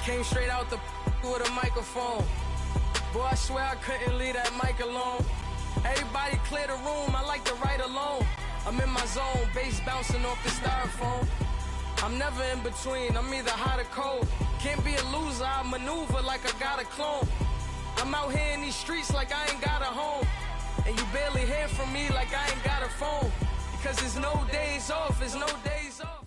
Came straight out the with a microphone. Boy, I swear I couldn't leave that mic alone. Everybody clear the room, I like to write alone. I'm in my zone, bass bouncing off the styrofoam. I'm never in between, I'm either hot or cold. Can't be a loser, I maneuver like I got a clone. I'm out here in these streets like I ain't got a home. And you barely hear from me like I ain't got a phone. Because there's no days off, there's no days off.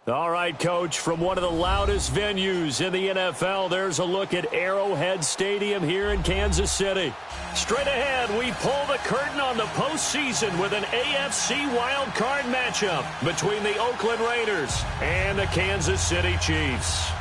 All right, Coach, from one of the loudest venues in the NFL, there's a look at Arrowhead Stadium here in Kansas City. Straight ahead, we pull the curtain on the postseason with an AFC wildcard matchup between the Oakland Raiders and the Kansas City Chiefs.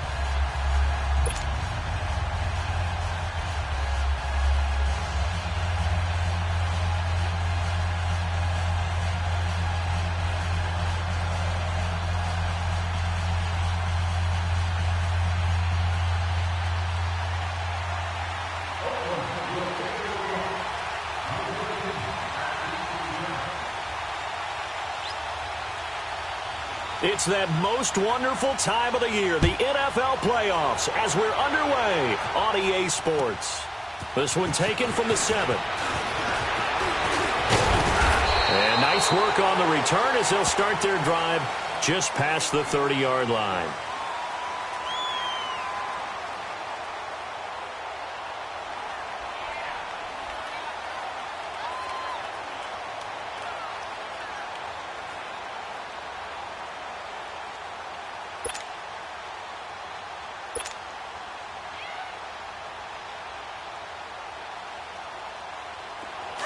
It's that most wonderful time of the year, the NFL playoffs, as we're underway on EA Sports. This one taken from the 7. And nice work on the return as they'll start their drive just past the 30-yard line.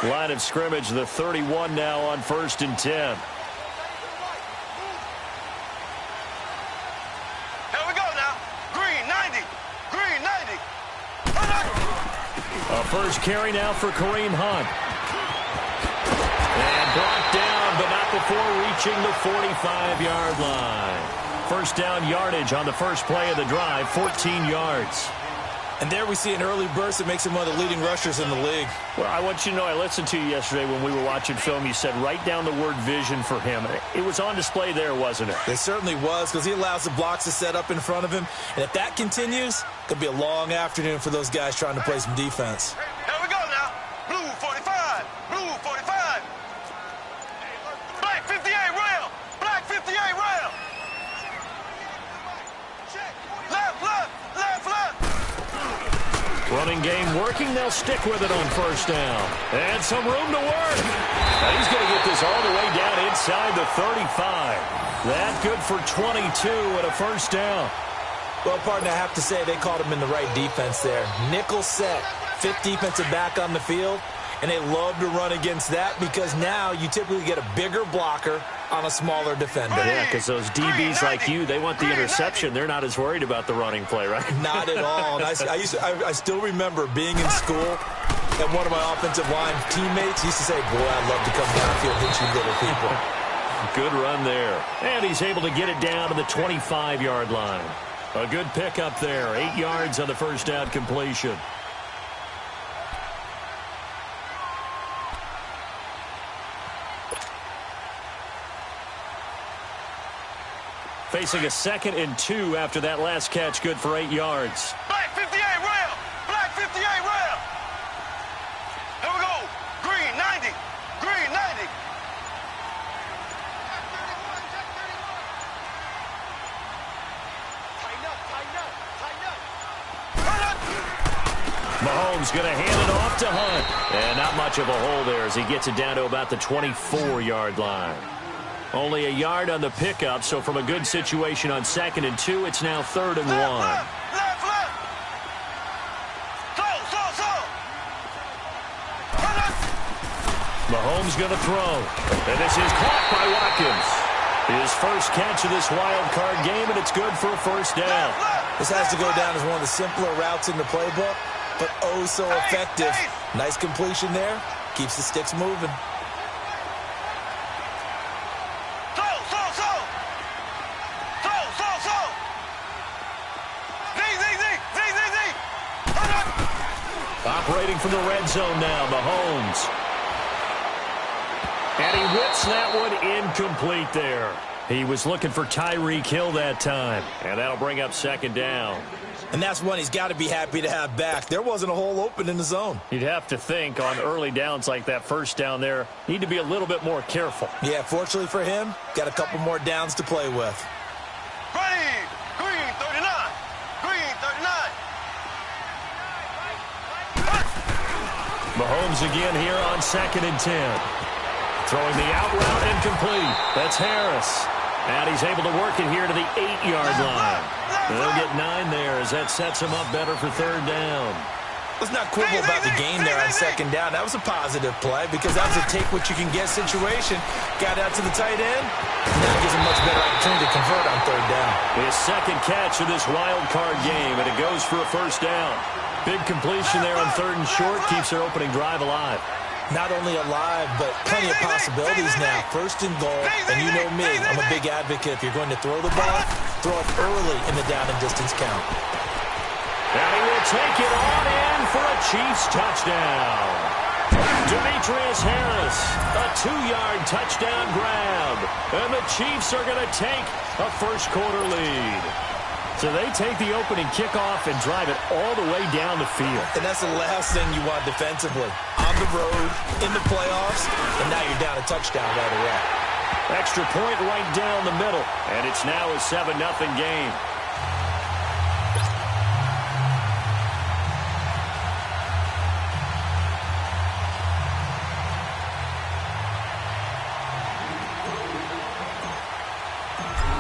Line of scrimmage, the 31 now on 1st and 10. Here we go now. Green 90. Green 90. A first carry now for Kareem Hunt. And brought down, but not before reaching the 45-yard line. First down yardage on the first play of the drive, 14 yards. And there we see an early burst that makes him one of the leading rushers in the league. Well, I want you to know, I listened to you yesterday when we were watching film. You said write down the word vision for him. It was on display there, wasn't it? It certainly was, because he allows the blocks to set up in front of him. And if that continues, it could be a long afternoon for those guys trying to play some defense. Here we go now. Blue 45. Blue 45. Black 58 rail. Black 58 rail. Left, left, left, left. Running game working. They'll stick with it on first down. And some room to work. Now he's going to get this all the way down inside the 35. That good for 22 and a first down. Well, partner, I have to say they called him in the right defense there. Nickel set, 5th defensive back on the field, and they love to run against that because now you typically get a bigger blocker on a smaller defender. Yeah, because those DBs like you, they want the interception. They're not as worried about the running play, right? Not at all. And I still remember being in school, and one of my offensive line teammates used to say, boy, I'd love to come downfield and hit you little people. Good run there. And he's able to get it down to the 25-yard line. A good pickup there. 8 yards on the first down completion. Facing a 2nd and 2 after that last catch, good for 8 yards. Black 58 rail. Black 58 rail. Here we go. Green 90. Green 90. Tighten up, tighten up, tighten up. Mahomes going to hand it off to Hunt. And not much of a hole there as he gets it down to about the 24-yard line. Only a yard on the pickup, so from a good situation on 2nd and 2, it's now 3rd and 1. Left, left. Slow. Mahomes going to throw. And this is caught by Watkins. His first catch of this wild card game, and it's good for a first down. This has to go down as one of the simpler routes in the playbook, but oh so effective. Nice completion there. Keeps the sticks moving. Operating from the red zone now, Mahomes. And he whips that one incomplete there. He was looking for Tyreek Hill that time, and that'll bring up second down. And that's one he's got to be happy to have back. There wasn't a hole open in the zone. You'd have to think on early downs like that first down there, need to be a little bit more careful. Yeah, fortunately for him, got a couple more downs to play with. Green 39. Green 39. Mahomes again here on 2nd and 10. Throwing the out route incomplete. That's Harris. And he's able to work it here to the 8-yard line. They'll get 9 there as that sets him up better for 3rd down. Let's not quibble about the game there on 2nd down. That was a positive play because that was a take-what-you-can-get situation. Got out to the tight end. Now gives him much better opportunity to convert on 3rd down. His second catch of this wild card game, and it goes for a 1st down. Big completion there on 3rd and short. Keeps their opening drive alive. Not only alive, but plenty of possibilities now. 1st and goal, and you know me, I'm a big advocate. If you're going to throw the ball, throw it early in the down and distance count. And he will take it on in for a Chiefs touchdown. Demetrius Harris, a 2-yard touchdown grab. And the Chiefs are going to take a first-quarter lead. So they take the opening kickoff and drive it all the way down the field. And that's the last thing you want defensively. On the road, in the playoffs, and now you're down a touchdown right away. Extra point right down the middle, and it's now a 7-0 game.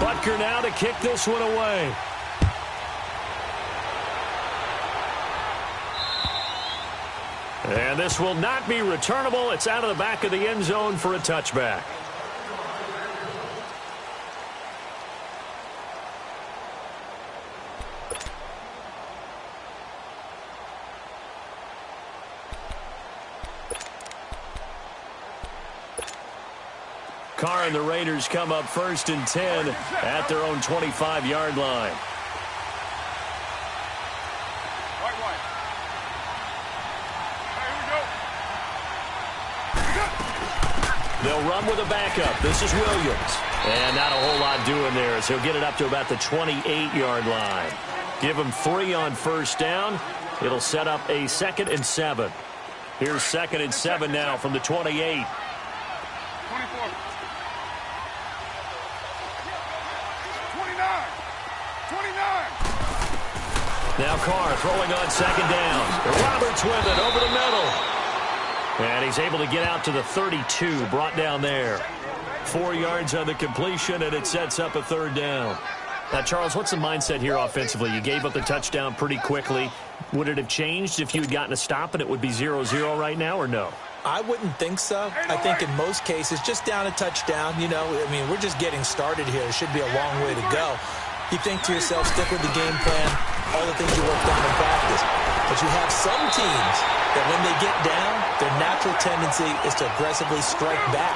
Butker now to kick this one away. And this will not be returnable. It's out of the back of the end zone for a touchback. Carr and the Raiders come up 1st and 10 at their own 25-yard line. They'll run with a backup. This is Williams. And not a whole lot doing there as he'll get it up to about the 28-yard line. Give him 3 on 1st down. It'll set up a 2nd and 7. Here's 2nd and 7 now from the 28. 24. Now Carr throwing on 2nd down. Roberts with it over the middle. And he's able to get out to the 32, brought down there. 4 yards on the completion, and it sets up a 3rd down. Now, Charles, what's the mindset here offensively? You gave up the touchdown pretty quickly. Would it have changed if you had gotten a stop and it would be 0-0 right now, or no? I wouldn't think so. I think in most cases, just down a touchdown, you know, I mean, we're just getting started here. It should be a long way to go. You think to yourself, stick with the game plan, all the things you worked on in practice. But you have some teams that when they get down, their natural tendency is to aggressively strike back.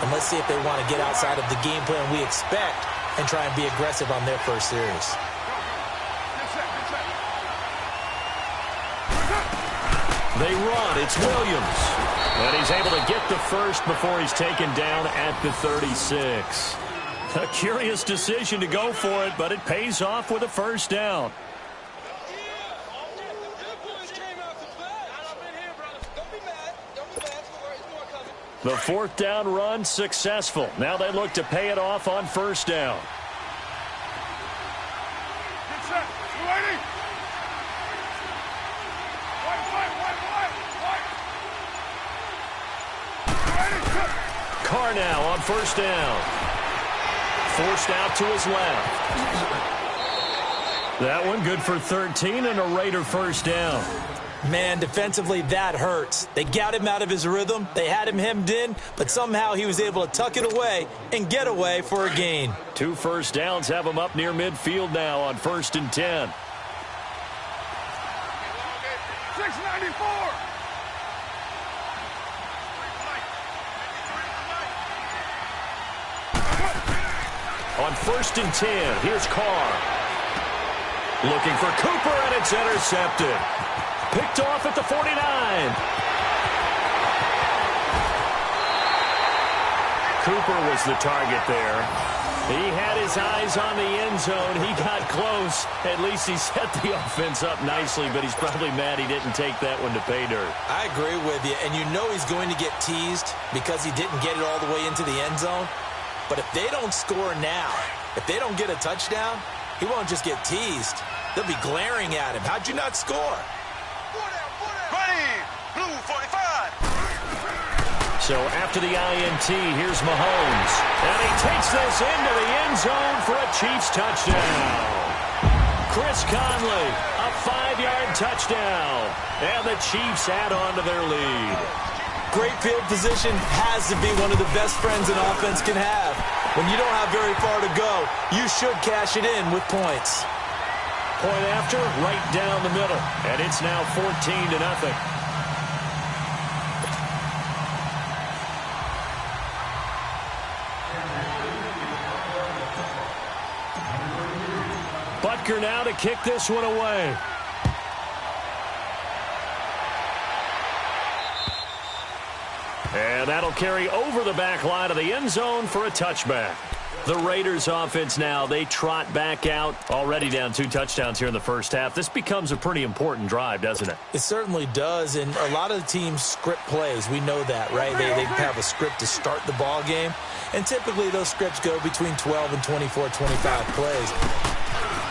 And let's see if they want to get outside of the game plan we expect and try and be aggressive on their first series. They run. It's Williams. And he's able to get the first before he's taken down at the 36. A curious decision to go for it, but it pays off with a 1st down. The 4th down run successful. Now they look to pay it off on 1st down. Carr now on 1st down. Forced out to his left. That one good for 13 and a Raider 1st down. Man, defensively, that hurts. They got him out of his rhythm. They had him hemmed in, but somehow he was able to tuck it away and get away for a gain. 2 1st downs have him up near midfield now on 1st and 10. 694. On 1st and 10, here's Carr. Looking for Cooper, and it's intercepted. Picked off at the 49. Cooper was the target there. He had his eyes on the end zone. He got close. At least he set the offense up nicely, but he's probably mad he didn't take that one to pay dirt. I agree with you, and you know he's going to get teased because he didn't get it all the way into the end zone. But if they don't score now, if they don't get a touchdown, he won't just get teased. They'll be glaring at him. How'd you not score? Ready, blue 45. So after the INT, here's Mahomes. And he takes this into the end zone for a Chiefs touchdown. Chris Conley, a 5-yard touchdown. And the Chiefs add on to their lead. Great field position has to be one of the best friends an offense can have. When you don't have very far to go, you should cash it in with points. Point after, right down the middle. And it's now 14-0. Butker now to kick this one away. And that'll carry over the back line of the end zone for a touchback. The Raiders offense now, they trot back out, already down 2 touchdowns here in the first half. This becomes a pretty important drive, doesn't it? It certainly does, and a lot of the teams script plays. We know that, right? They have a script to start the ball game, and typically those scripts go between 12 and 24, 25 plays.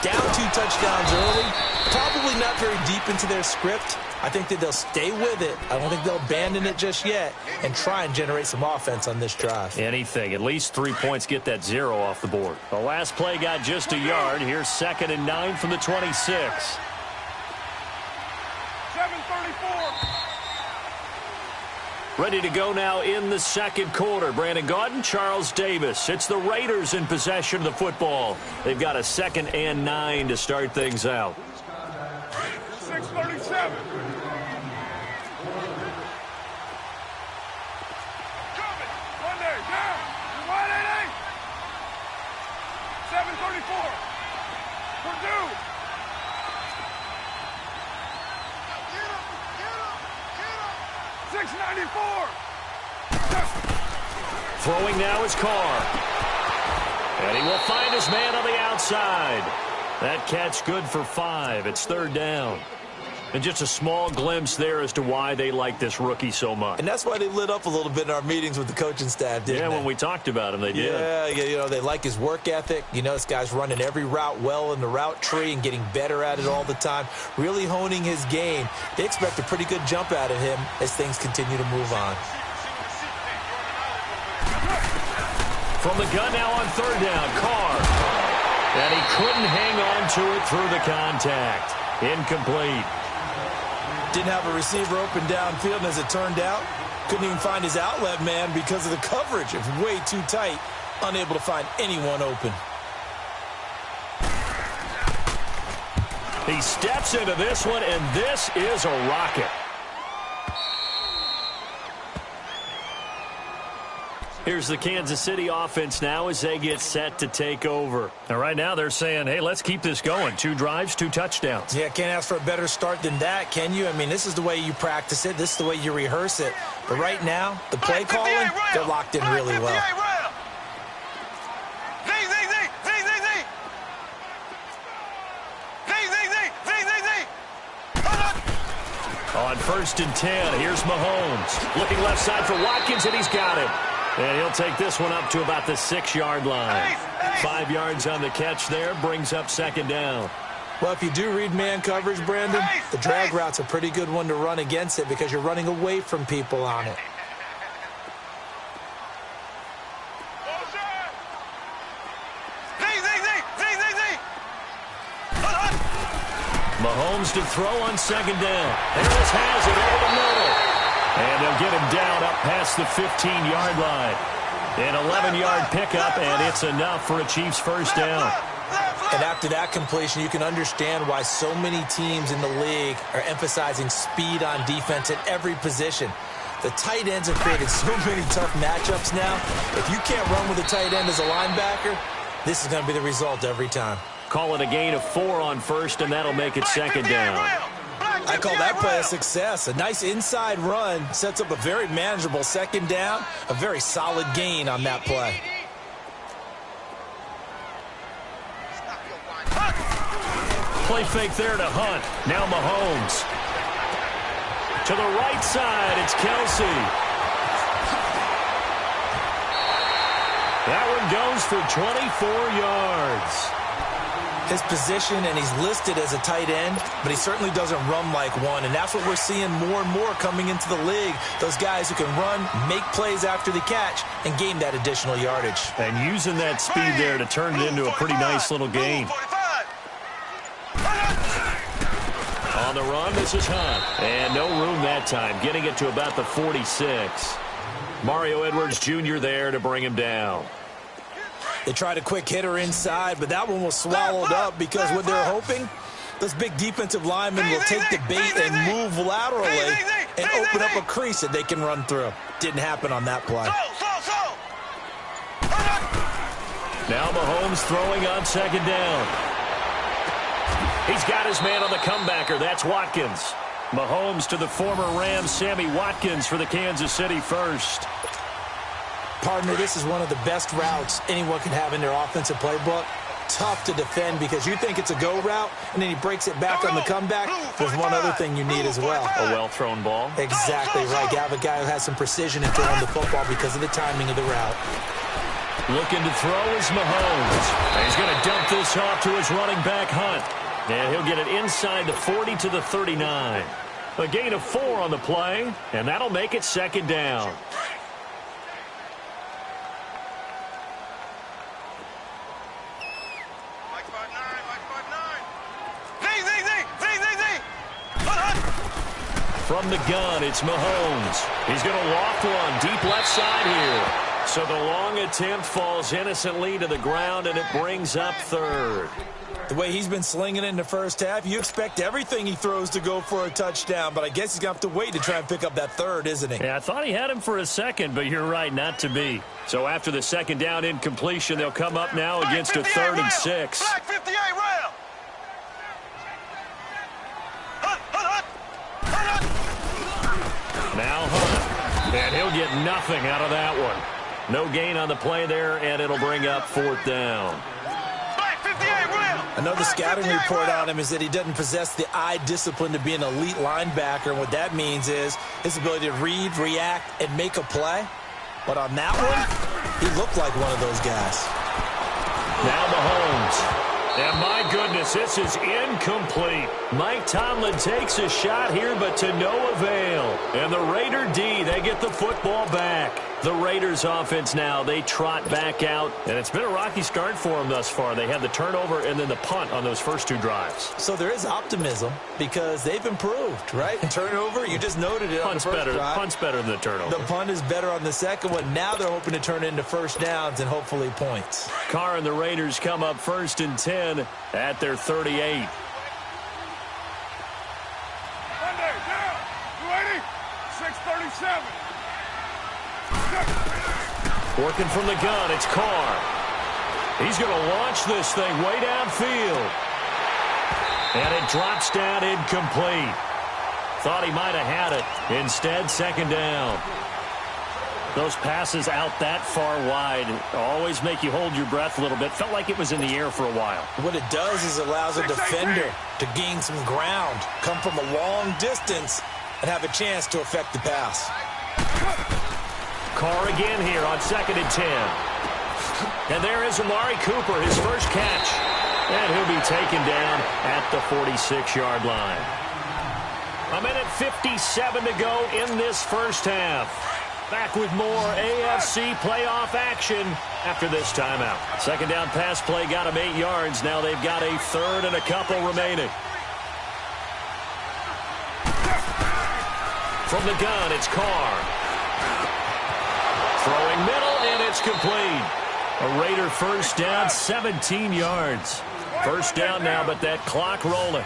Down 2 touchdowns early, probably not very deep into their script. I think that they'll stay with it. I don't think they'll abandon it just yet and try and generate some offense on this drive. Anything. At least 3 points, get that 0 off the board. The last play got just a yard. Here's 2nd and 9 from the 26. 7:34. Ready to go now in the second quarter. Brandon Gaudin, Charles Davis. It's the Raiders in possession of the football. They've got a 2nd and 9 to start things out. 6:37. Coming. One day. Down. Wide 88. 7:34. Purdue. Get him. 6:94. Throwing now is Carr. And he will find his man on the outside. That catch good for 5. It's 3rd down. And just a small glimpse there as to why they like this rookie so much. And that's why they lit up a little bit in our meetings with the coaching staff, didn't they? Yeah, when we talked about him, they did. Yeah, you know, they like his work ethic. You know, this guy's running every route well in the route tree and getting better at it all the time, really honing his game. They expect a pretty good jump out of him as things continue to move on. From the gun now on 3rd down, Carr. And he couldn't hang on to it through the contact. Incomplete. Didn't have a receiver open downfield, and as it turned out, couldn't even find his outlet man because of the coverage. It was way too tight, unable to find anyone open. He steps into this one, and this is a rocket. Here's the Kansas City offense now as they get set to take over. And right now they're saying, hey, let's keep this going. 2 drives, 2 touchdowns. Yeah, can't ask for a better start than that, can you? I mean, this is the way you practice it. This is the way you rehearse it. But right now, the play calling, they're locked in really well. On 1st and 10, here's Mahomes. Looking left side for Watkins, and he's got it. And he'll take this one up to about the 6-yard line. 5 yards on the catch there, brings up 2nd down. Well, if you do read man coverage, Brandon, the drag route's a pretty good one to run against it because you're running away from people on it. Mahomes to throw on 2nd down. Harris has it over the middle. And they'll get him down up past the 15-yard line. An 11-yard pickup, and it's enough for a Chiefs 1st down. And after that completion, you can understand why so many teams in the league are emphasizing speed on defense at every position. The tight ends have created so many tough matchups now. If you can't run with a tight end as a linebacker, this is going to be the result every time. Call it a gain of 4 on 1st, and that'll make it 2nd down. I call that play a success. A nice inside run sets up a very manageable 2nd down. A very solid gain on that play. play fake there to Hunt. Now Mahomes. To the right side, it's Kelsey. That one goes for 24 yards. His position, and he's listed as a tight end, but he certainly doesn't run like one, and that's what we're seeing more and more coming into the league. Those guys who can run, make plays after the catch, and gain that additional yardage. And using that speed there to turn it into a pretty nice little gain. On the run, this is Hunt. And no room that time, getting it to about the 46. Mario Edwards Jr. there to bring him down. They tried a quick hitter inside, but that one was swallowed up because what they're hoping, those big defensive linemen will take the bait and move laterally and open up a crease that they can run through. Didn't happen on that play. Now Mahomes throwing on second down. He's got his man on the comebacker. That's Watkins. Mahomes to the former Rams, Sammy Watkins for the Kansas City first. Partner, this is one of the best routes anyone can have in their offensive playbook. Tough to defend because you think it's a go route, and then he breaks it back on the comeback. There's one other thing you need as well. A well-thrown ball. Exactly right. You have a guy who has some precision in throwing the football because of the timing of the route. Looking to throw is Mahomes. And he's going to dump this off to his running back, Hunt. And he'll get it inside the 40 to the 39. A gain of 4 on the play, and that'll make it second down. From the gun, it's Mahomes. He's going to loft one deep left side here. So the long attempt falls innocently to the ground, and it brings up third. The way he's been slinging it in the first half, you expect everything he throws to go for a touchdown, but I guess he's going to have to wait to try and pick up that third, isn't he? Yeah, I thought he had him for a second, but you're right, not to be. So after the second down incompletion, they'll come up now against a 3rd and 6. Black 58 round. Now Hunt, and he'll get nothing out of that one. No gain on the play there, and it'll bring up 4th down. Black 58 round. Another scouting report on him is that he doesn't possess the eye discipline to be an elite linebacker, and what that means is his ability to read, react, and make a play. But on that one, he looked like one of those guys. Now Mahomes. And my goodness, this is incomplete. Mike Tomlin takes a shot here, but to no avail. And the Raider D, they get the football back. The Raiders offense now, they trot back out. And it's been a rocky start for them thus far. They had the turnover and then the punt on those first 2 drives. So there is optimism because they've improved, right? Turnover, you just noted it on the first drive. Punt's better than the turnover. The punt is better on the second one. Now they're hoping to turn into first downs and hopefully points. Carr and the Raiders come up 1st and 10 at their 38. Monday, down. 280. 637. Working from the gun, it's Carr. He's going to launch this thing way downfield. And it drops down incomplete. Thought he might have had it. Instead, second down. Those passes out that far wide always make you hold your breath a little bit. Felt like it was in the air for a while. What it does is allows a defender to gain some ground, come from a long distance, and have a chance to affect the pass. Carr again here on 2nd and 10. And there is Amari Cooper, his first catch. And he'll be taken down at the 46-yard line. 1:57 to go in this first half. Back with more AFC playoff action after this timeout. Second down pass play got him 8 yards. Now they've got a 3rd and a couple remaining. From the gun, it's Carr. Throwing middle, and it's complete. A Raider first down, 17 yards. First down now, but that clock rolling.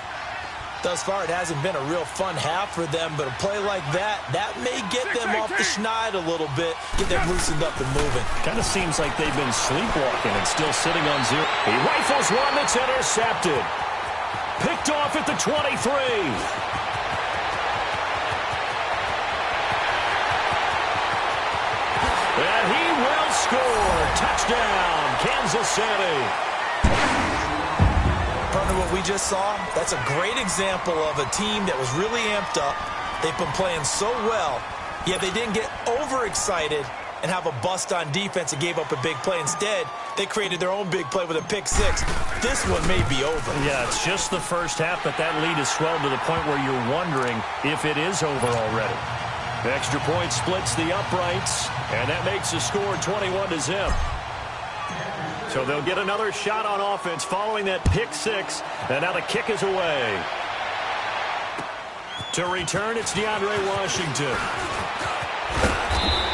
Thus far, it hasn't been a real fun half for them, but a play like that may get them off the schneid a little bit, get them loosened up and moving. Kind of seems like they've been sleepwalking and still sitting on 0. He rifles one that's intercepted. Picked off at the 23. And he will score. Touchdown, Kansas City. what we just saw? That's a great example of a team that was really amped up. They've been playing so well, yet they didn't get overexcited and have a bust on defense and gave up a big play. Instead, they created their own big play with a pick six. This one may be over. Yeah, it's just the first half, but that lead has swelled to the point where you're wondering if it is over already. The extra point splits the uprights, and that makes the score 21-0. So they'll get another shot on offense following that pick six, and now the kick is away. To return, it's DeAndre Washington.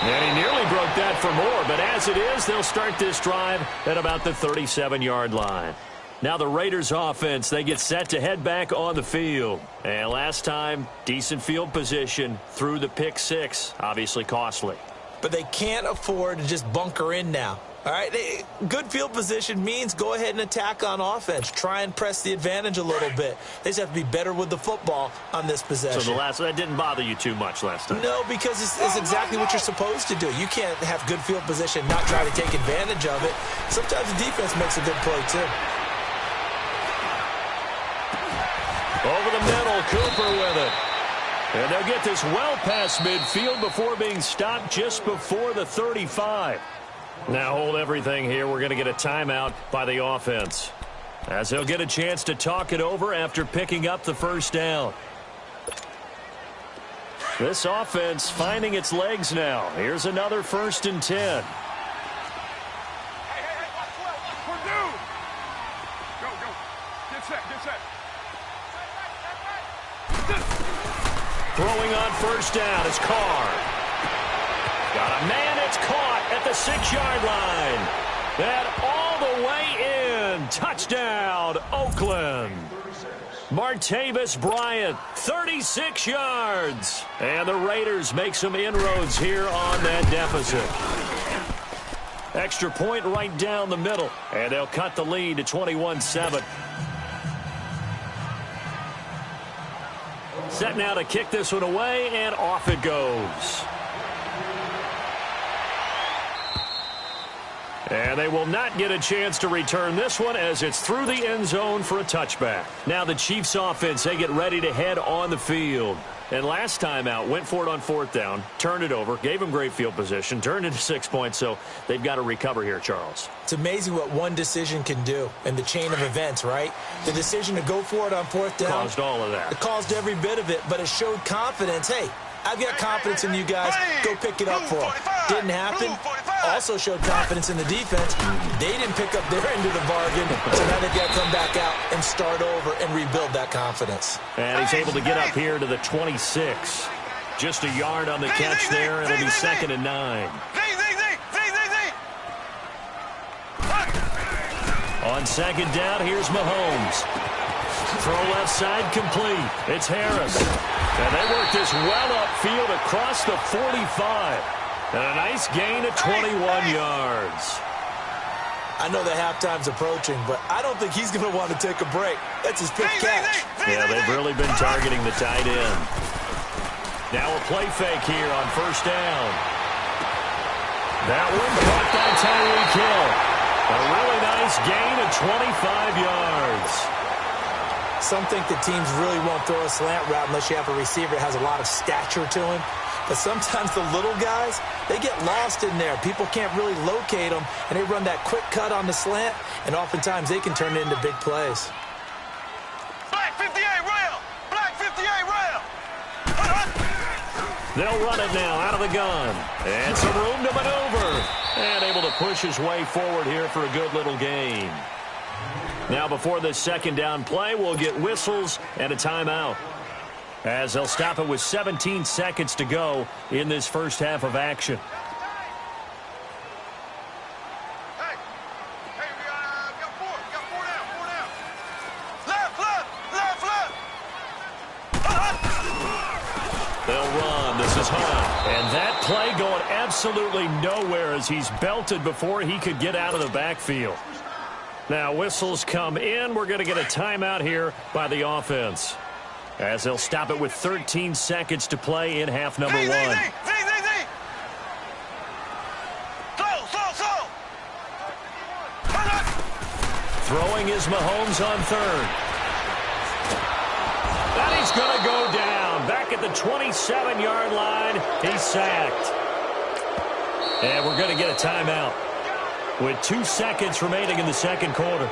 And he nearly broke that for more, but as it is, they'll start this drive at about the 37-yard line. Now the Raiders offense, they get set to head back on the field. And last time, decent field position through the pick six, obviously costly. But they can't afford to just bunker in now. All right, good field position means go ahead and attack on offense. Try and press the advantage a little bit. They just have to be better with the football on this possession. So that didn't bother you too much last time? No, because it's exactly what you're supposed to do. You can't have good field position, not try to take advantage of it. Sometimes the defense makes a good play, too. Over the middle, Cooper with it. And they'll get this well past midfield before being stopped just before the 35. Now hold everything here. We're going to get a timeout by the offense, as they'll get a chance to talk it over after picking up the first down. This offense finding its legs now. Here's another 1st and 10. Throwing on first down is Carr. Got a man, it's caught at the 6-yard line. And all the way in. Touchdown, Oakland. Martavis Bryant, 36 yards. And the Raiders make some inroads here on that deficit. Extra point right down the middle. And they'll cut the lead to 21-7. Set now to kick this one away, and off it goes. And they will not get a chance to return this one as it's through the end zone for a touchback. Now the Chiefs offense, they get ready to head on the field. And last time out, went for it on 4th down, turned it over, gave them great field position, turned it to 6 points, so they've got to recover here, Charles. It's amazing what one decision can do in the chain of events, right? The decision to go for it on 4th down. Caused all of that. It caused every bit of it, but it showed confidence. Hey, I've got confidence in you guys. Go pick it up for them. Didn't happen. Also showed confidence in the defense. They didn't pick up their end of the bargain, so now they've got to come back out and start over and rebuild that confidence. And he's able to get up here to the 26. Just a yard on the catch there. It'll be 2nd and 9. On 2nd down, here's Mahomes. Throw left side complete. It's Harris. And they work this well upfield across the 45. And a nice gain of 21 yards. I know the halftime's approaching, but I don't think he's going to want to take a break. That's his fifth catch. Yeah, they've really been targeting the tight end. Now a play fake here on 1st down. That one caught by Tyreek Hill. A really nice gain of 25 yards. Some think the teams really won't throw a slant route unless you have a receiver that has a lot of stature to him. But sometimes the little guys, they get lost in there. People can't really locate them, and they run that quick cut on the slant, and oftentimes they can turn it into big plays. Black 58 rail! Black 58 rail! They'll run it now out of the gun. And some room to maneuver. And able to push his way forward here for a good little gain. Now before this 2nd down play, we'll get whistles and a timeout, as they'll stop it with 17 seconds to go in this first half of action. Hey, we got 4 down. Left. They'll run. This is Hunt. And that play going absolutely nowhere as he's belted before he could get out of the backfield. Now whistles come in. We're going to get a timeout here by the offense, as they'll stop it with 13 seconds to play in half number 1. Slow. Throwing is Mahomes on 3rd. He's going to go down. Back at the 27-yard line, he's sacked. And we're going to get a timeout with 2 seconds remaining in the second quarter.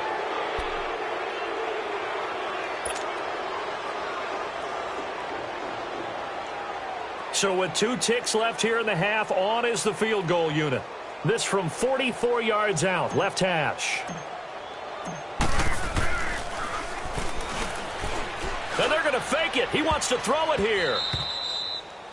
So with 2 ticks left here in the half, on is the field goal unit. This from 44 yards out, left hash. And they're going to fake it. He wants to throw it here.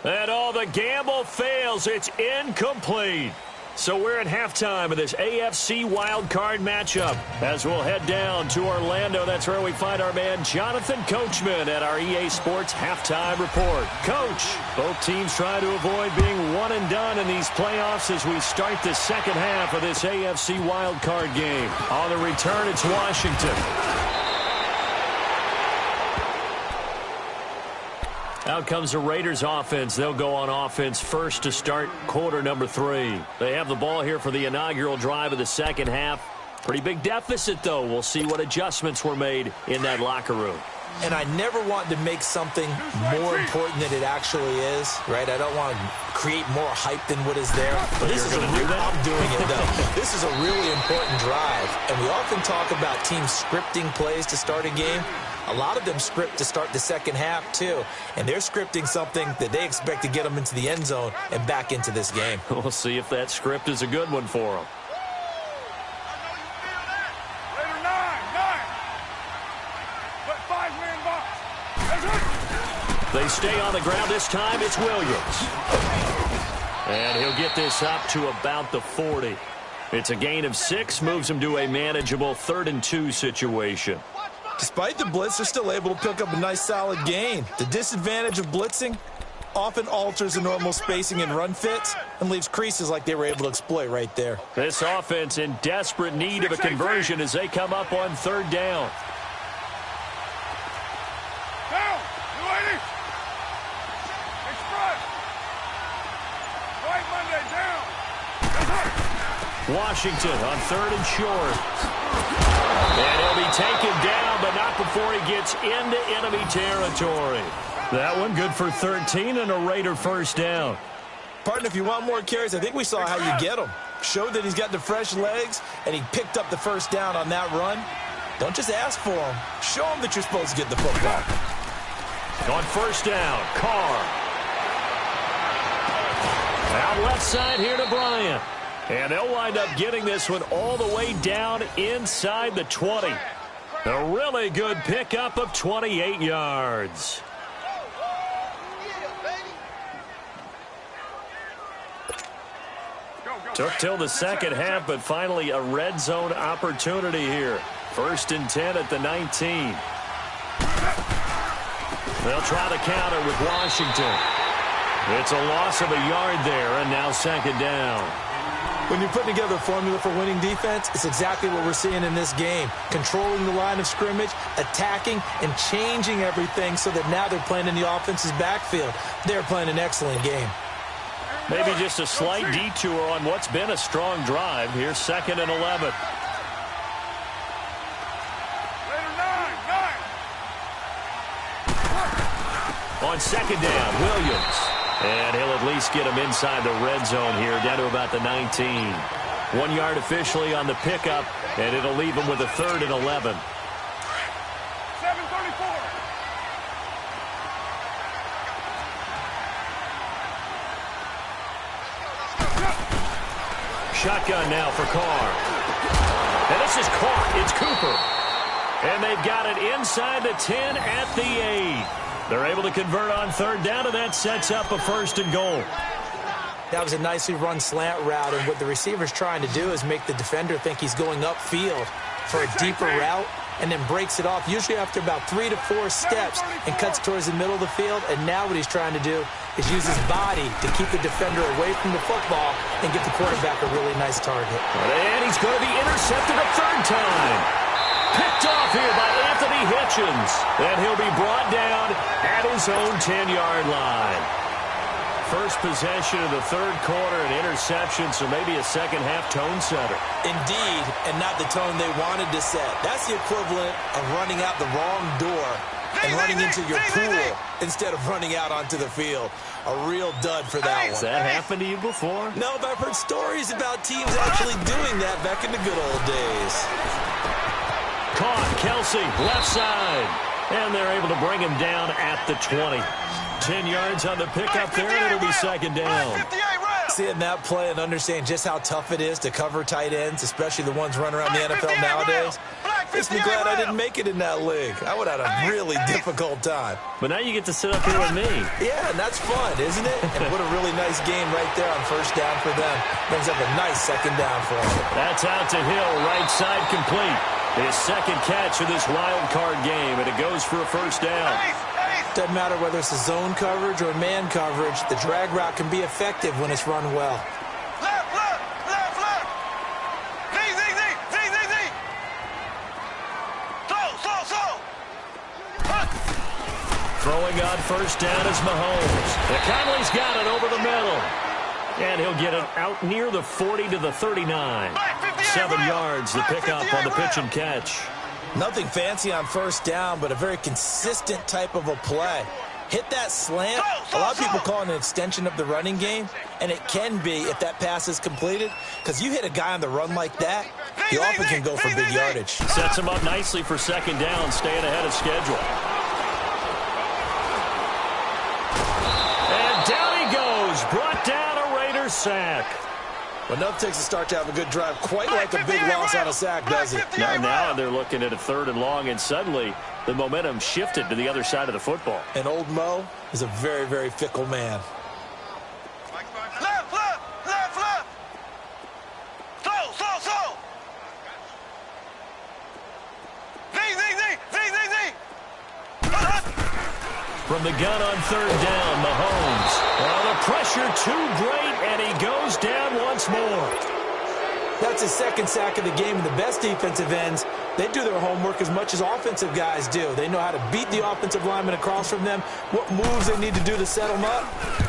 And the gamble fails. It's incomplete. So we're at halftime of this AFC wildcard matchup. As we'll head down to Orlando, that's where we find our man Jonathan Coachman at our EA Sports Halftime Report. Coach, both teams try to avoid being one and done in these playoffs as we start the second half of this AFC wildcard game. On the return, it's Washington. Out comes the Raiders offense. They'll go on offense first to start quarter number 3. They have the ball here for the inaugural drive of the second half. Pretty big deficit, though. We'll see what adjustments were made in that locker room. And I never want to make something more important than it actually is, right? I don't want to create more hype than what is there. But this is I'm doing it, though. This is a really important drive. And we often talk about teams scripting plays to start a game. A lot of them script to start the second half, too. And they're scripting something that they expect to get them into the end zone and back into this game. We'll see if that script is a good one for them. They stay on the ground. This time it's Williams. And he'll get this up to about the 40. It's a gain of 6, moves him to a manageable 3rd and 2 situation. Despite the blitz, they're still able to pick up a nice solid gain. The disadvantage of blitzing often alters the normal spacing and run fits and leaves creases like they were able to exploit right there. This offense in desperate need of a conversion as they come up on 3rd down. Down, you lady. Express. Right Monday, down. Washington on 3rd and short. And he'll be taken down, but not before he gets into enemy territory. That one good for 13 and a Raider first down. Partner, if you want more carries, I think we saw how you get them. Showed that he's got the fresh legs, and he picked up the first down on that run. Don't just ask for them. Show them that you're supposed to get the football. On first down, Carr. Out left side here to Bryant. And they'll wind up getting this one all the way down inside the 20. A really good pickup of 28 yards. Took till the second half, but finally a red zone opportunity here. 1st and 10 at the 19. They'll try the counter with Washington. It's a loss of a yard there, and now 2nd down. When you're putting together a formula for winning defense, it's exactly what we're seeing in this game. Controlling the line of scrimmage, attacking, and changing everything so that now they're playing in the offense's backfield. They're playing an excellent game. Maybe just a slight detour on what's been a strong drive. Here's 2nd and 11. On 2nd down, Williams. And he'll at least get him inside the red zone here, down to about the 19. 1 yard officially on the pickup, and it'll leave him with a 3rd and 11. 7:34. Shotgun now for Carr. And this is caught. It's Cooper. And they've got it inside the 10 at the 8. They're able to convert on 3rd down, and that sets up a 1st and goal. That was a nicely run slant route, and what the receiver's trying to do is make the defender think he's going upfield for a deeper route, and then breaks it off, usually after about 3 to 4 steps, and cuts towards the middle of the field. And now what he's trying to do is use his body to keep the defender away from the football and get the quarterback a really nice target. And he's going to be intercepted a 3rd time. Picked off here by Anthony Hitchens. And he'll be brought down at his own 10-yard line. First possession of the third quarter, an interception, so maybe a second-half tone setter. Indeed, and not the tone they wanted to set. That's the equivalent of running out the wrong door and running into your pool instead of running out onto the field. A real dud for that one. Has that happened to you before? No, but I've heard stories about teams actually doing that back in the good old days. Caught, Kelsey, left side. And they're able to bring him down at the 20. 10 yards on the pickup there, and it'll be second down. Seeing that play and understand just how tough it is to cover tight ends, especially the ones running around the NFL nowadays, makes me glad I didn't make it in that league. I would have had a really difficult time. But now you get to sit up here with me. Yeah, and that's fun, isn't it? And what a really nice game right there on first down for them. Brings up a nice second down for them. That's out to Hill, right side complete. His second catch of this wild card game, and it goes for a first down. Doesn't matter whether it's a zone coverage or man coverage, the drag route can be effective when it's run well. Left, left, left, left. Z, Z, Z, Z, Z, Z. Slow. Throwing on first down is Mahomes. Conley's got it over the middle. And he'll get it out near the 40 to the 39. 7 yards, the pickup on the pitch and catch. Nothing fancy on first down, but a very consistent type of a play. Hit that slant. A lot of people call it an extension of the running game, and it can be if that pass is completed, because you hit a guy on the run like that, he often can go for big yardage. Sets him up nicely for second down, staying ahead of schedule. And down he goes, brought down a Raiders sack. But nothing takes a start to have a good drive, quite like a big loss on a sack, does it? Now they're looking at a third and long, and suddenly the momentum shifted to the other side of the football. And old Mo is a very, very fickle man. Left. Slow. Z. From the gun on third down, Mahomes. Well, the pressure too great, and he goes down once more. That's his second sack of the game, and the best defensive ends, they do their homework as much as offensive guys do. They know how to beat the offensive lineman across from them, what moves they need to do to set them up.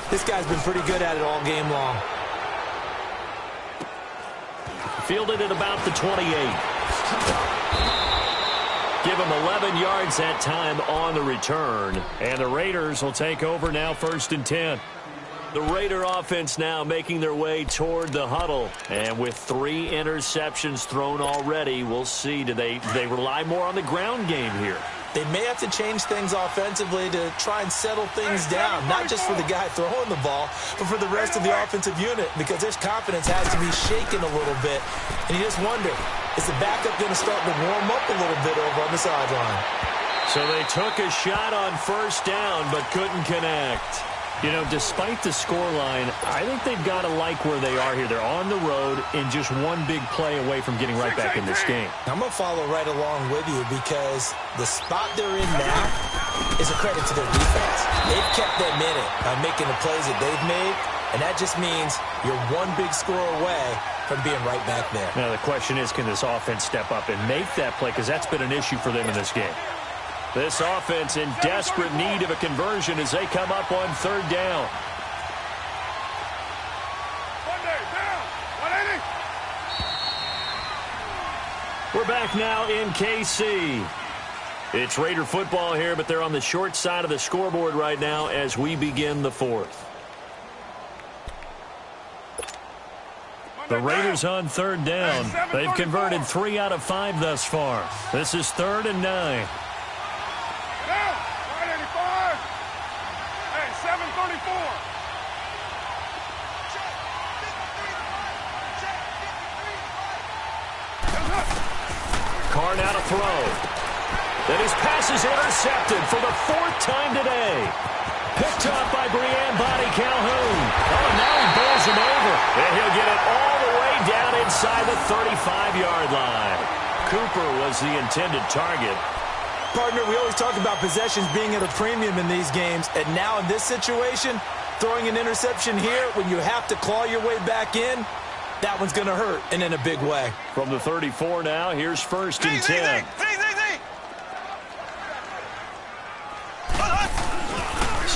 This guy's been pretty good at it all game long. Fielded at about the 28. Give him 11 yards that time on the return. And the Raiders will take over now, 1st and 10. The Raider offense now making their way toward the huddle. And with 3 interceptions thrown already, we'll see. Do they rely more on the ground game here? They may have to change things offensively to try and settle things down, not just for the guy throwing the ball, but for the rest of the offensive unit, because their confidence has to be shaken a little bit. And you just wonder, is the backup going to start to warm up a little bit over on the sideline? So they took a shot on first down, but couldn't connect. You know, despite the scoreline, I think they've got to like where they are here. They're on the road and just one big play away from getting right back in this game. I'm going to follow right along with you because the spot they're in now is a credit to their defense. They've kept them in it by making the plays that they've made, and that just means you're one big score away from being right back there. Now, the question is, can this offense step up and make that play? Because that's been an issue for them in this game. This offense in desperate need of a conversion as they come up on third down. We're back now in KC. It's Raider football here, but they're on the short side of the scoreboard right now as we begin the 4th. The Raiders on third down. They've converted 3 out of 5 thus far. This is 3rd and 9. Carr now to throw. Then his pass is intercepted for the 4th time today. Picked off by Brian Body Calhoun. Oh, now he bowls him over. And he'll get it all the way down inside the 35-yard line. Cooper was the intended target. Partner, we always talk about possessions being at a premium in these games. And now in this situation, throwing an interception here when you have to claw your way back in, that one's going to hurt, and in a big way. From the 34 now, here's 1st and 10.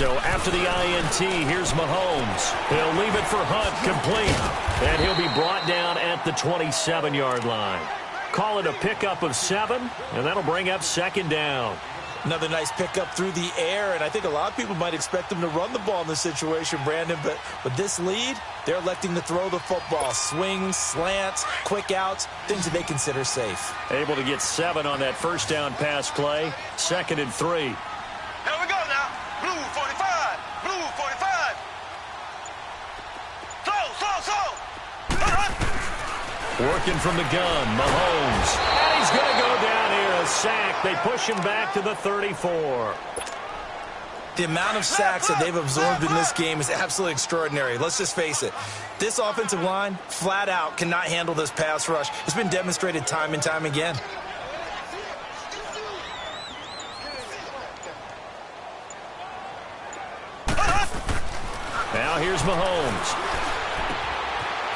So after the INT, here's Mahomes. He'll leave it for Hunt, complete. And he'll be brought down at the 27-yard line. Call it a pickup of 7, and that'll bring up second down. Another nice pickup through the air, and I think a lot of people might expect them to run the ball in this situation, Brandon, but with this lead, they're electing to throw the football. Swings, slants, quick outs, things that they consider safe. Able to get 7 on that first down pass play. 2nd and 3. Here we go now. Blue 45. Blue 45. Slow. Working from the gun, Mahomes. And he's going to go down here, a sack. They push him back to the 34. The amount of sacks that they've absorbed in this game is absolutely extraordinary. Let's just face it. This offensive line, flat out, cannot handle this pass rush. It's been demonstrated time and time again. Now here's Mahomes.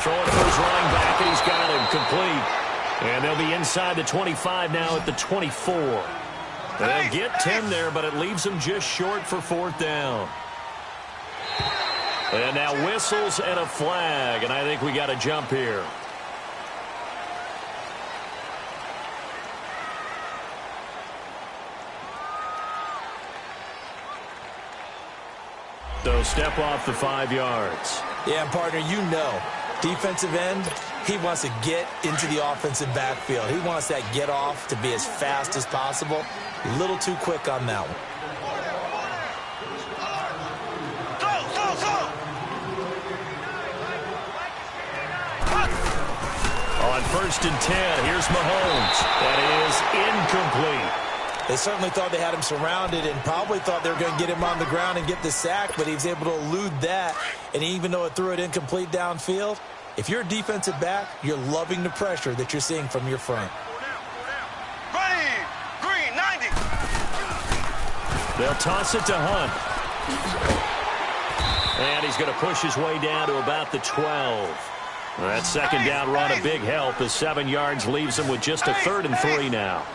Throwing to his running back, and he's got him complete. And they'll be inside the 25 now at the 24. They'll get 10 there, but it leaves them just short for 4th down. And now whistles and a flag, and I think we got a jump here. So step off the 5 yards. Yeah, and partner, you know, defensive end, he wants to get into the offensive backfield. He wants that get off to be as fast as possible. A little too quick on that one. On 1st and 10, here's Mahomes. That is incomplete. They certainly thought they had him surrounded and probably thought they were going to get him on the ground and get the sack, but he was able to elude that. And even though it threw it incomplete downfield, if you're a defensive back, you're loving the pressure that you're seeing from your front. Ready, green 90. They'll toss it to Hunt. And he's going to push his way down to about the 12. That second down run, a big help. The 7 yards leaves him with just a 3rd and 3 now.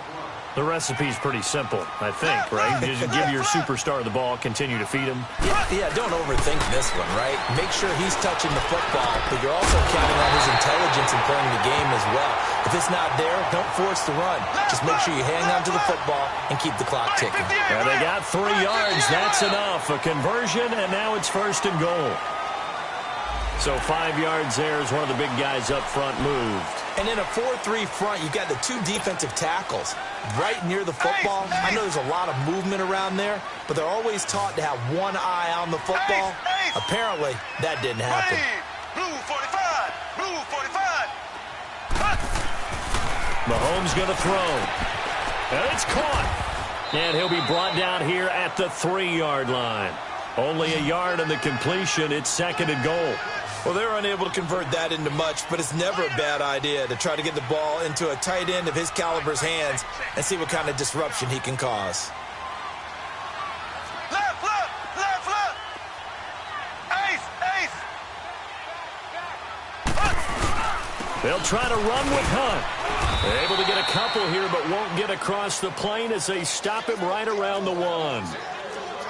The recipe's pretty simple, I think, right? You just give your superstar the ball, continue to feed him. Yeah, don't overthink this one, right? Make sure he's touching the football, but you're also counting on his intelligence in playing the game as well. If it's not there, don't force the run. Just make sure you hang on to the football and keep the clock ticking. And they got 3 yards. That's enough. A conversion, and now it's 1st and goal. So 5 yards there as one of the big guys up front moved. And in a 4-3 front, you've got the 2 defensive tackles right near the football. I know there's a lot of movement around there, but they're always taught to have one eye on the football. Apparently, that didn't happen. Blue 45. Blue 45. Mahomes going to throw. And it's caught. And he'll be brought down here at the 3-yard line. Only a yard on the completion. It's 2nd and goal. Well, they're unable to convert that into much, but it's never a bad idea to try to get the ball into a tight end of his caliber's hands and see what kind of disruption he can cause. Left. Ace. They'll try to run with Hunt. They're able to get a couple here, but won't get across the plane as they stop him right around the 1.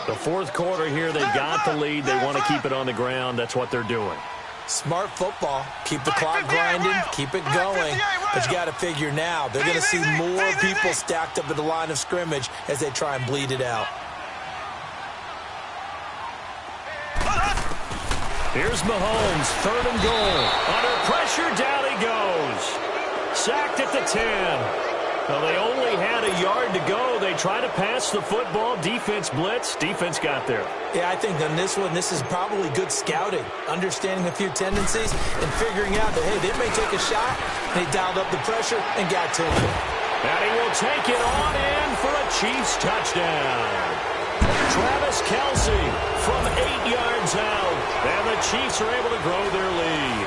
The 4th quarter here, they've got the lead. They want to keep it on the ground. That's what they're doing. Smart football. Keep the clock grinding. Keep it going. But you got to figure now, they're going to see more people stacked up at the line of scrimmage as they try and bleed it out. Here's Mahomes, 3rd and goal. Under pressure, down he goes. Sacked at the 10. Well, they only had a yard to go. They try to pass the football. Defense blitz. Defense got there. Yeah, I think on this one, this is probably good scouting, understanding a few tendencies and figuring out that, hey, they may take a shot. They dialed up the pressure and got to him. And he will take it on in for a Chiefs touchdown. Travis Kelce from 8 yards out. And the Chiefs are able to grow their lead.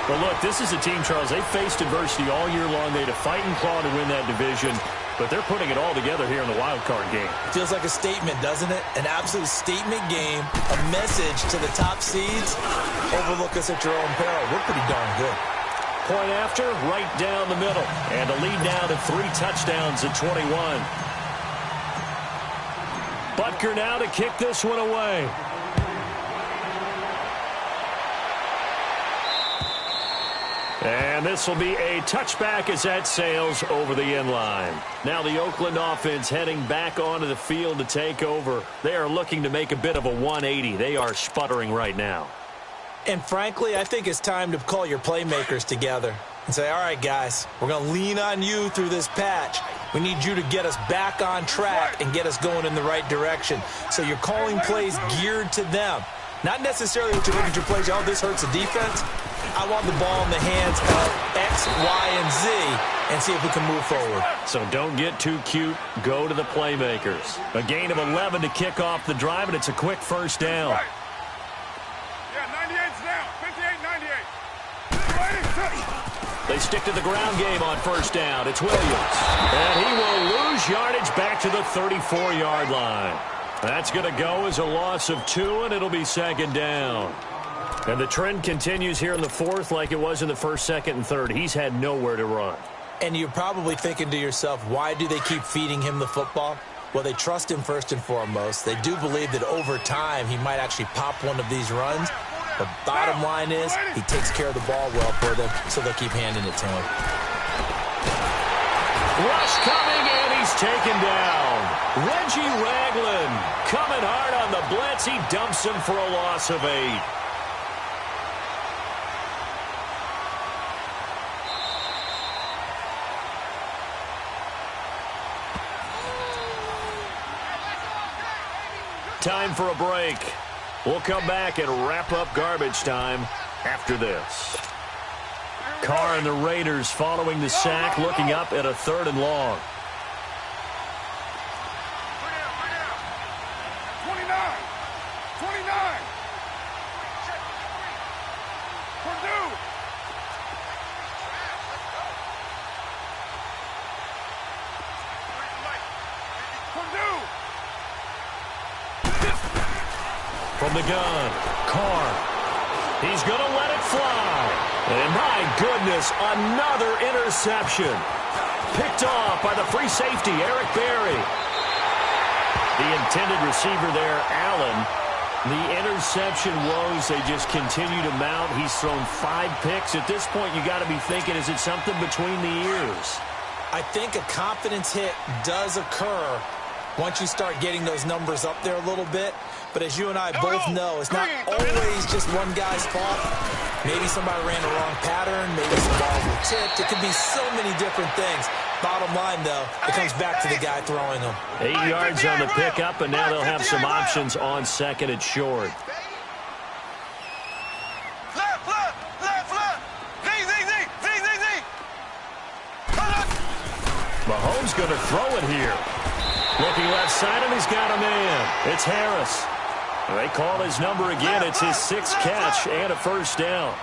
Well, look, this is a team, Charles, they faced adversity all year long. They had to fight and claw to win that division, but they're putting it all together here in the wild card game. Feels like a statement, doesn't it? An absolute statement game, a message to the top seeds. Overlook us at your own peril. We're pretty darn good. Point after, right down the middle. And a lead down to 3 touchdowns at 21. Butker Baker now to kick this one away. And this will be a touchback as that sails over the end line. Now the Oakland offense heading back onto the field to take over. They are looking to make a bit of a 180. They are sputtering right now. And frankly, I think it's time to call your playmakers together and say, all right, guys, we're going to lean on you through this patch. We need you to get us back on track and get us going in the right direction. So you're calling plays geared to them. Not necessarily what you look at your plays, oh, this hurts the defense. I want the ball in the hands of X, Y, and Z and see if we can move forward. So don't get too cute. Go to the playmakers. A gain of 11 to kick off the drive, and it's a quick first down. Right. Yeah, 98's down. 58-98. They stick to the ground game on first down. It's Williams. And he will lose yardage back to the 34-yard line. That's going to go as a loss of 2, and it'll be second down. And the trend continues here in the fourth like it was in the first, second, and third. He's had nowhere to run. And you're probably thinking to yourself, why do they keep feeding him the football? Well, they trust him first and foremost. They do believe that over time he might actually pop one of these runs. The bottom line is he takes care of the ball well for them, so they'll keep handing it to him. Rush coming, and he's taken down. Reggie Ragland coming hard on the blitz. He dumps him for a loss of 8. Time for a break. We'll come back and wrap up garbage time after this. Carr and the Raiders following the sack, looking up at a 3rd and long. 29. Purdue. From the gun, Carr. He's going to let it fly. And my goodness, another interception. Picked off by the free safety, Eric Berry. The intended receiver there, Allen. The interception woes, they just continue to mount. He's thrown 5 picks. At this point, you got to be thinking, is it something between the ears? I think a confidence hit does occur once you start getting those numbers up there a little bit. But as you and I both know, it's not always just one guy's fault. Maybe somebody ran the wrong pattern. Maybe some balls were tipped. It could be so many different things. Bottom line, though, it comes back to the guy throwing them. 8 yards on the pickup, and now they'll have some options on 2nd and short. Mahomes going to throw it here. Looking left side, and he's got a man. It's Harris. They call his number again. It's his 6th catch and a first down.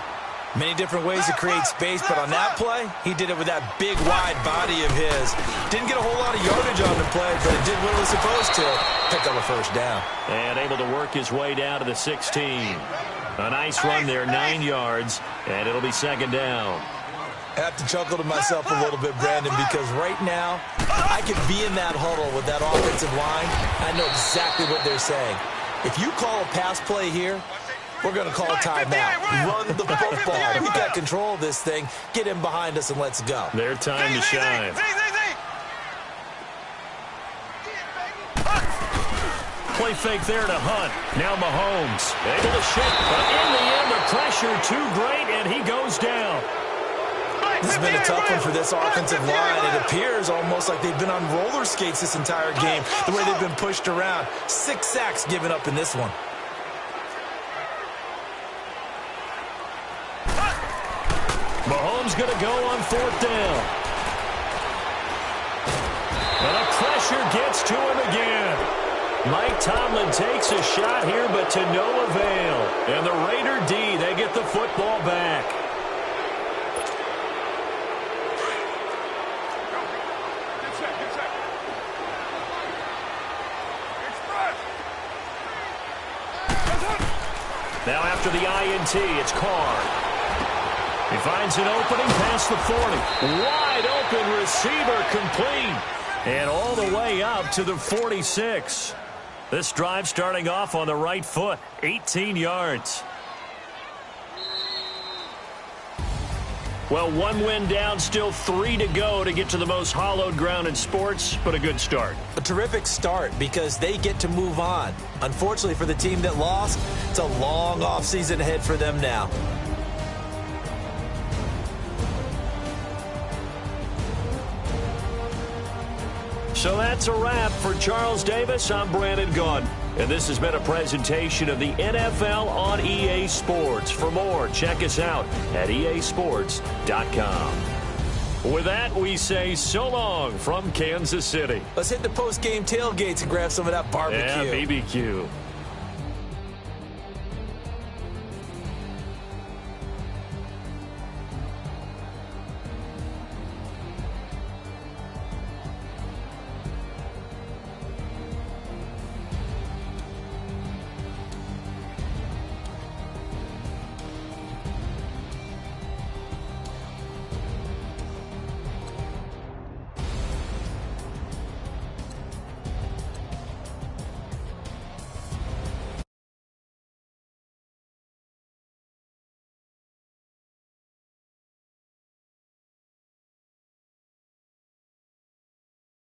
Many different ways to create space, but on that play, he did it with that big, wide body of his. Didn't get a whole lot of yardage on the play, but it did what it was supposed to. Picked up a first down. And able to work his way down to the 16. A nice run there, 9 yards, and it'll be second down. I have to chuckle to myself a little bit, Brandon, because right now, I could be in that huddle with that offensive line. I know exactly what they're saying. If you call a pass play here, we're going to call a timeout. Run the football. We got control of this thing. Get him behind us and let's go. Their time to shine. Play fake there to Hunt. Now Mahomes able to shift, but in the end, the pressure too great, and he goes down. This has been a tough one for this offensive line. It appears almost like they've been on roller skates this entire game, the way they've been pushed around. 6 sacks given up in this one. Mahomes going to go on 4th down. And the pressure gets to him again. Mike Tomlin takes a shot here, but to no avail. And the Raider D, they get the football back. Now after the INT, it's Carr. He finds an opening past the 40. Wide open receiver complete. And all the way up to the 46. This drive starting off on the right foot, 18 yards. Well, one win down, still 3 to go to get to the most hallowed ground in sports, but a good start. A terrific start because they get to move on. Unfortunately for the team that lost, it's a long offseason ahead for them now. So that's a wrap. For Charles Davis, I'm Brandon Gaudin. And this has been a presentation of the NFL on EA Sports. For more, check us out at easports.com. With that, we say so long from Kansas City. Let's hit the post-game tailgates and grab some of that barbecue. Yeah, BBQ.